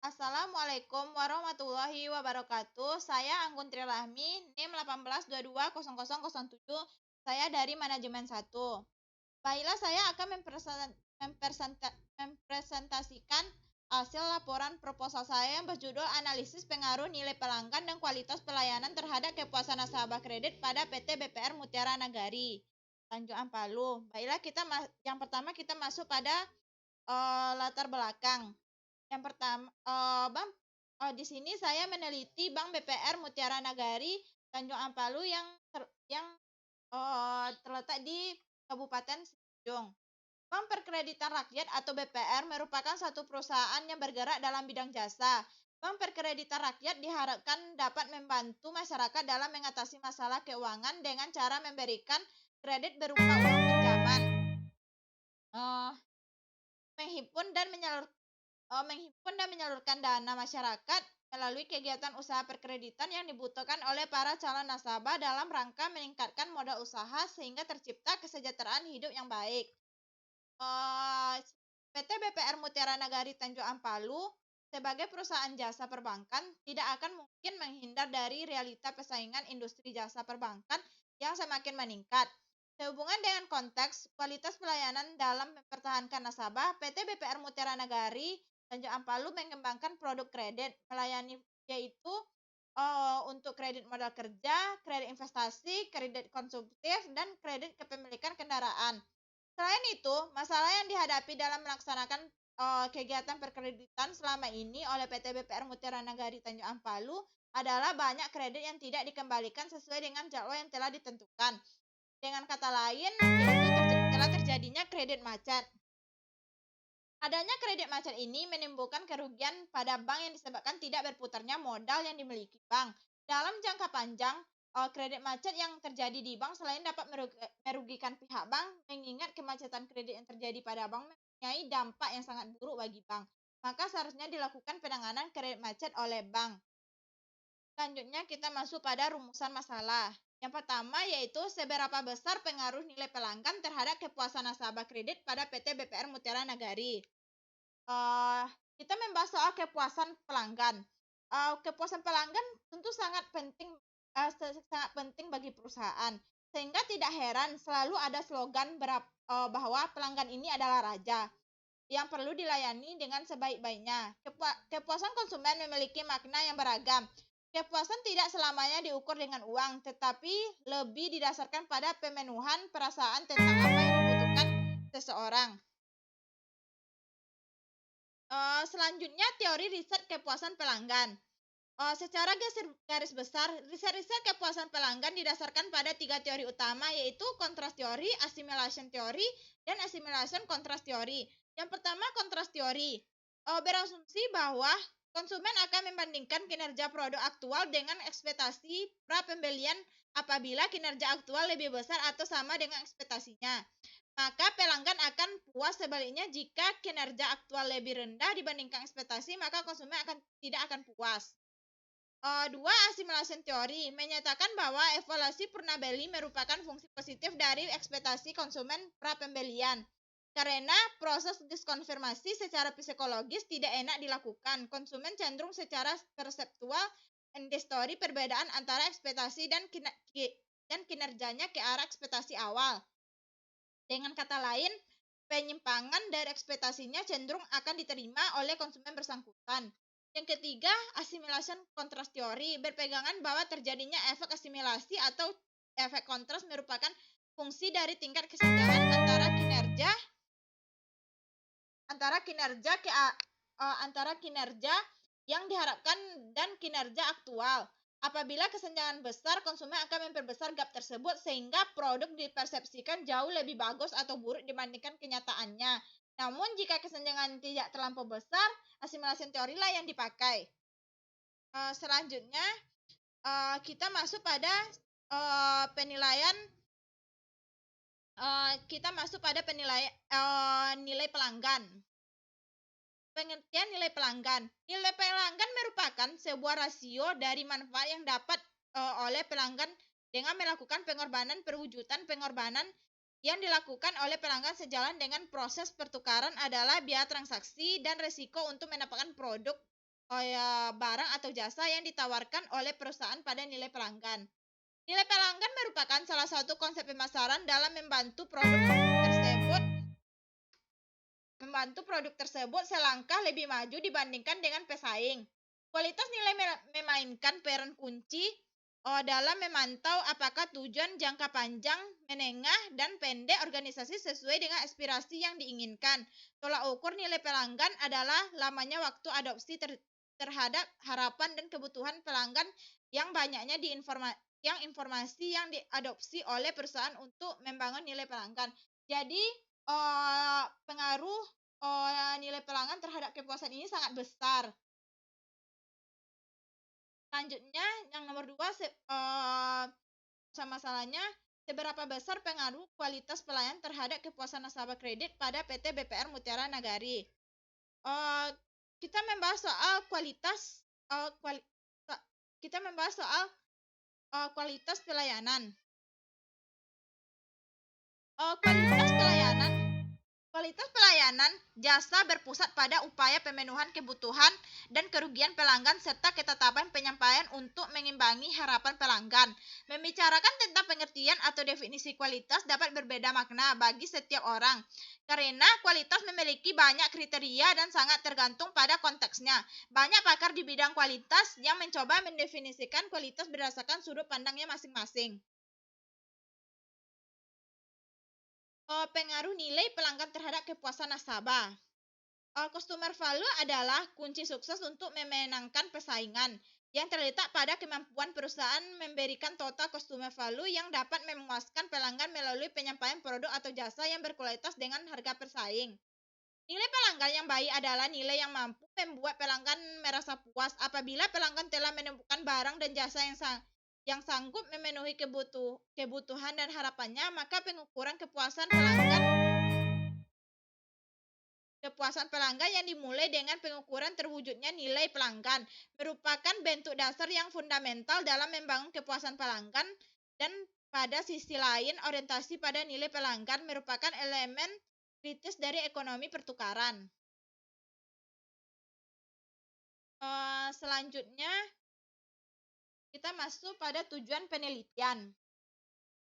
Assalamualaikum warahmatullahi wabarakatuh. Saya Anggun Trilahmi, NIM 18220007. Saya dari manajemen satu. Baiklah, saya akan mempresentasikan hasil laporan proposal saya yang berjudul Analisis Pengaruh Nilai Pelanggan dan Kualitas Pelayanan Terhadap Kepuasan Nasabah Kredit pada PT BPR Mutiara Nagari, Tanjung Ampalo. Baiklah, yang pertama kita masuk pada latar belakang. Yang pertama, di sini saya meneliti Bank BPR Mutiara Nagari Tanjung Ampalo yang terletak di Kabupaten Sijong. Bank Perkreditan Rakyat atau BPR merupakan satu perusahaan yang bergerak dalam bidang jasa. Bank Perkreditan Rakyat diharapkan dapat membantu masyarakat dalam mengatasi masalah keuangan dengan cara memberikan kredit berupa uang pinjaman, uh, menghimpun dan menyalurkan dana masyarakat melalui kegiatan usaha perkreditan yang dibutuhkan oleh para calon nasabah dalam rangka meningkatkan modal usaha sehingga tercipta kesejahteraan hidup yang baik. PT BPR Mutiara Nagari Tanjung Ampalo sebagai perusahaan jasa perbankan tidak akan mungkin menghindar dari realita persaingan industri jasa perbankan yang semakin meningkat. Sehubungan dengan konteks kualitas pelayanan dalam mempertahankan nasabah, PT BPR Mutiara Nagari Tanjung Ampalo mengembangkan produk kredit melayani yaitu untuk kredit modal kerja, kredit investasi, kredit konsumtif, dan kredit kepemilikan kendaraan. Selain itu, masalah yang dihadapi dalam melaksanakan kegiatan perkreditan selama ini oleh PT BPR Mutiara Nagari Tanjung Ampalo adalah banyak kredit yang tidak dikembalikan sesuai dengan jadwal yang telah ditentukan. Dengan kata lain, yaitu telah terjadinya kredit macet. Adanya kredit macet ini menimbulkan kerugian pada bank yang disebabkan tidak berputarnya modal yang dimiliki bank. Dalam jangka panjang, kredit macet yang terjadi di bank selain dapat merugikan pihak bank, mengingat kemacetan kredit yang terjadi pada bank mempunyai dampak yang sangat buruk bagi bank. Maka seharusnya dilakukan penanganan kredit macet oleh bank. Selanjutnya kita masuk pada rumusan masalah. Yang pertama yaitu seberapa besar pengaruh nilai pelanggan terhadap kepuasan nasabah kredit pada PT BPR Mutiara Nagari. Kita membahas soal kepuasan pelanggan. Kepuasan pelanggan tentu sangat penting bagi perusahaan. Sehingga tidak heran selalu ada slogan bahwa pelanggan ini adalah raja yang perlu dilayani dengan sebaik-baiknya. Kepuasan konsumen memiliki makna yang beragam. Kepuasan tidak selamanya diukur dengan uang, tetapi lebih didasarkan pada pemenuhan perasaan tentang apa yang dibutuhkan seseorang. Selanjutnya, teori riset kepuasan pelanggan. Secara garis besar, riset-riset kepuasan pelanggan didasarkan pada 3 teori utama, yaitu kontras teori, assimilation teori, dan assimilation kontras teori. Yang pertama, kontras teori. Berasumsi bahwa konsumen akan membandingkan kinerja produk aktual dengan ekspektasi pra-pembelian apabila kinerja aktual lebih besar atau sama dengan ekspektasinya. Maka pelanggan akan puas. Sebaliknya, jika kinerja aktual lebih rendah dibandingkan ekspektasi, maka konsumen tidak akan puas. Dua, assimilation teori menyatakan bahwa evaluasi purna beli merupakan fungsi positif dari ekspektasi konsumen pra-pembelian. Karena proses diskonfirmasi secara psikologis tidak enak dilakukan, konsumen cenderung secara perseptual mendistorsi perbedaan antara ekspektasi dan kinerjanya ke arah ekspektasi awal. Dengan kata lain, penyimpangan dari ekspektasinya cenderung akan diterima oleh konsumen bersangkutan. Yang ketiga, assimilation kontras teori berpegangan bahwa terjadinya efek asimilasi atau efek kontras merupakan fungsi dari tingkat kesenjangan antara kinerja yang diharapkan dan kinerja aktual. Apabila kesenjangan besar, konsumen akan memperbesar gap tersebut sehingga produk dipersepsikan jauh lebih bagus atau buruk dibandingkan kenyataannya. Namun jika kesenjangan tidak terlampau besar, assimilation teori lah yang dipakai. Selanjutnya kita masuk pada penilaian nilai pelanggan. Pengertian nilai pelanggan. Nilai pelanggan merupakan sebuah rasio dari manfaat yang dapat oleh pelanggan dengan melakukan pengorbanan perwujudan pengorbanan yang dilakukan oleh pelanggan sejalan dengan proses pertukaran adalah biaya transaksi dan risiko untuk mendapatkan produk barang atau jasa yang ditawarkan oleh perusahaan pada nilai pelanggan. Nilai pelanggan merupakan salah satu konsep pemasaran dalam membantu produk tersebut selangkah lebih maju dibandingkan dengan pesaing. Kualitas nilai memainkan peran kunci dalam memantau apakah tujuan jangka panjang, menengah, dan pendek organisasi sesuai dengan aspirasi yang diinginkan. Tolak ukur nilai pelanggan adalah lamanya waktu adopsi terhadap harapan dan kebutuhan pelanggan yang banyaknya informasi yang diadopsi oleh perusahaan untuk membangun nilai pelanggan. Jadi, pengaruh nilai pelanggan terhadap kepuasan ini sangat besar. Selanjutnya, yang nomor 2, masalahnya, seberapa besar pengaruh kualitas pelayanan terhadap kepuasan nasabah kredit pada PT BPR Mutiara Nagari. Kita membahas soal kualitas pelayanan. Kualitas pelayanan jasa berpusat pada upaya pemenuhan kebutuhan dan kerugian pelanggan serta ketetapan penyampaian untuk mengimbangi harapan pelanggan. Membicarakan tentang pengertian atau definisi kualitas dapat berbeda makna bagi setiap orang, karena kualitas memiliki banyak kriteria dan sangat tergantung pada konteksnya. Banyak pakar di bidang kualitas yang mencoba mendefinisikan kualitas berdasarkan sudut pandangnya masing-masing. Pengaruh nilai pelanggan terhadap kepuasan nasabah. Customer value adalah kunci sukses untuk memenangkan persaingan yang terletak pada kemampuan perusahaan memberikan total customer value yang dapat memuaskan pelanggan melalui penyampaian produk atau jasa yang berkualitas dengan harga persaing. Nilai pelanggan yang baik adalah nilai yang mampu membuat pelanggan merasa puas. Apabila pelanggan telah menemukan barang dan jasa yang sanggup memenuhi kebutuhan dan harapannya, maka pengukuran kepuasan pelanggan yang dimulai dengan pengukuran terwujudnya nilai pelanggan merupakan bentuk dasar yang fundamental dalam membangun kepuasan pelanggan, dan pada sisi lain orientasi pada nilai pelanggan merupakan elemen kritis dari ekonomi pertukaran. Selanjutnya kita masuk pada tujuan penelitian.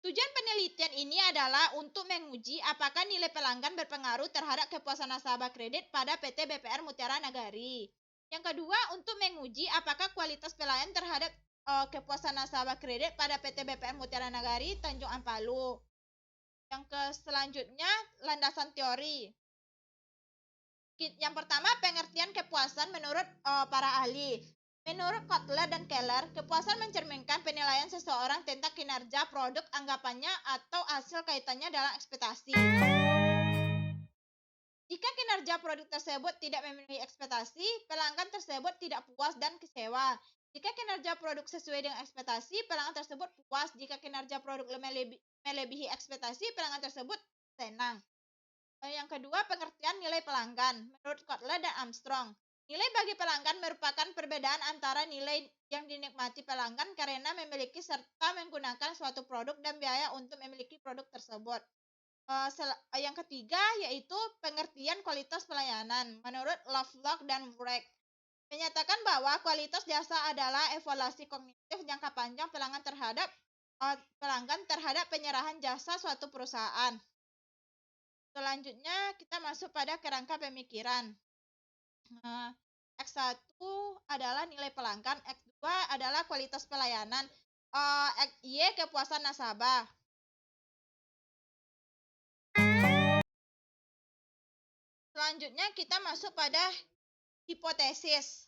Tujuan penelitian ini adalah untuk menguji apakah nilai pelanggan berpengaruh terhadap kepuasan nasabah kredit pada PT BPR Mutiara Nagari. Yang kedua, untuk menguji apakah kualitas pelayanan terhadap kepuasan nasabah kredit pada PT BPR Mutiara Nagari Tanjung Ampalo. Yang selanjutnya, landasan teori. Yang pertama, pengertian kepuasan menurut para ahli. Menurut Kotler dan Keller, kepuasan mencerminkan penilaian seseorang tentang kinerja produk, anggapannya, atau hasil kaitannya dalam ekspektasi. Jika kinerja produk tersebut tidak memenuhi ekspektasi, pelanggan tersebut tidak puas dan kecewa. Jika kinerja produk sesuai dengan ekspektasi, pelanggan tersebut puas. Jika kinerja produk melebihi ekspektasi, pelanggan tersebut senang. Yang kedua, pengertian nilai pelanggan. Menurut Kotler dan Armstrong, nilai bagi pelanggan merupakan perbedaan antara nilai yang dinikmati pelanggan karena memiliki serta menggunakan suatu produk dan biaya untuk memiliki produk tersebut. Yang ketiga yaitu pengertian kualitas pelayanan. Menurut Lovelock dan Wreck, menyatakan bahwa kualitas jasa adalah evaluasi kognitif jangka panjang pelanggan terhadap penyerahan jasa suatu perusahaan. Selanjutnya kita masuk pada kerangka pemikiran. X1 adalah nilai pelanggan, X2 adalah kualitas pelayanan, XY kepuasan nasabah. Selanjutnya kita masuk pada hipotesis.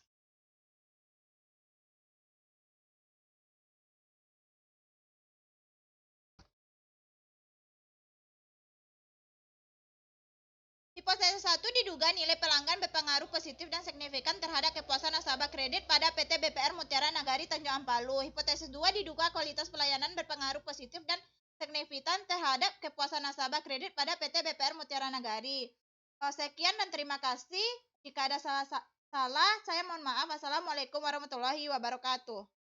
Hipotesis 1 diduga nilai pelanggan berpengaruh positif dan signifikan terhadap kepuasan nasabah kredit pada PT BPR Mutiara Nagari Tanjung Ampalo. Hipotesis 2 diduga kualitas pelayanan berpengaruh positif dan signifikan terhadap kepuasan nasabah kredit pada PT BPR Mutiara Nagari. Sekian dan terima kasih. Jika ada salah, saya mohon maaf. Assalamualaikum warahmatullahi wabarakatuh.